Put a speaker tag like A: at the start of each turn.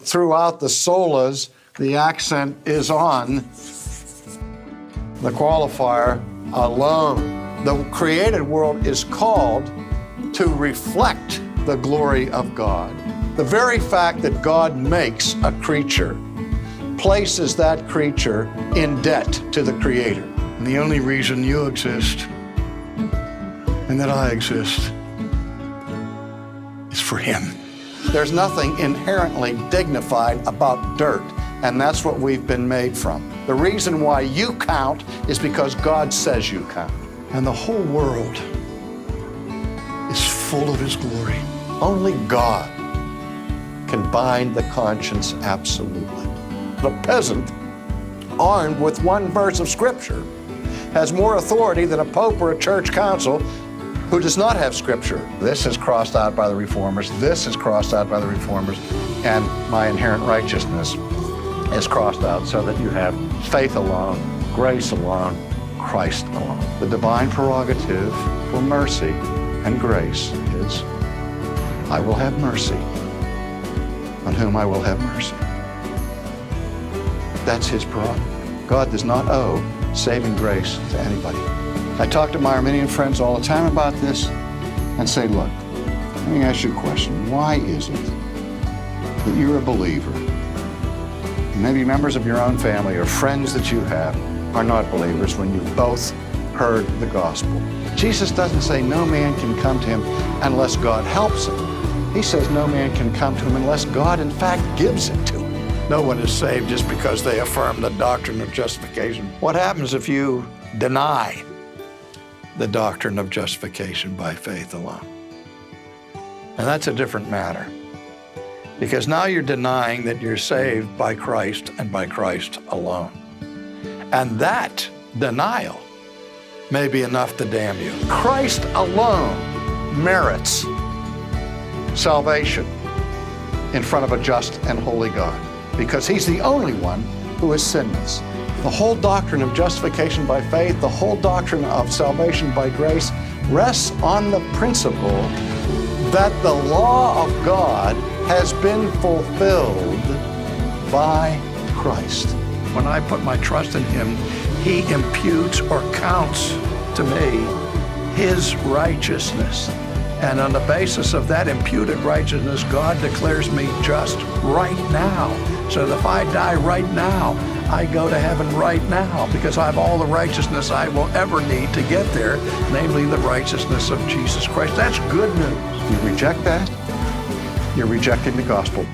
A: Throughout the solas, the accent is on the qualifier alone. The created world is called to reflect the glory of God. The very fact that God makes a creature places that creature in debt to the Creator. And the only reason you exist and that I exist is for Him. There's nothing inherently dignified about dirt, and that's what we've been made from. The reason why you count is because God says you count. And the whole world is full of His glory. Only God can bind the conscience absolutely. The peasant, armed with one verse of Scripture, has more authority than a pope or a church council who does not have Scripture. This is crossed out by the Reformers, this is crossed out by the Reformers, and my inherent righteousness is crossed out so that you have faith alone, grace alone, Christ alone. The divine prerogative for mercy and grace is, I will have mercy on whom I will have mercy. That's His prerogative. God does not owe saving grace to anybody. I talk to my Arminian friends all the time about this and say, look, let me ask you a question. Why is it that you're a believer? Maybe members of your own family or friends that you have are not believers when you've both heard the gospel. Jesus doesn't say no man can come to Him unless God helps him. He says no man can come to Him unless God in fact gives it to him. No one is saved just because they affirm the doctrine of justification. What happens if you deny the doctrine of justification by faith alone? And that's a different matter. Because now you're denying that you're saved by Christ and by Christ alone. And that denial may be enough to damn you. Christ alone merits salvation in front of a just and holy God, because He's the only one who is sinless. The whole doctrine of justification by faith, the whole doctrine of salvation by grace rests on the principle that the law of God has been fulfilled by Christ. When I put my trust in Him, He imputes or counts to me His righteousness. And on the basis of that imputed righteousness, God declares me just right now. So that if I die right now, I go to heaven right now because I have all the righteousness I will ever need to get there, namely the righteousness of Jesus Christ. That's good news. You reject that, you're rejecting the gospel.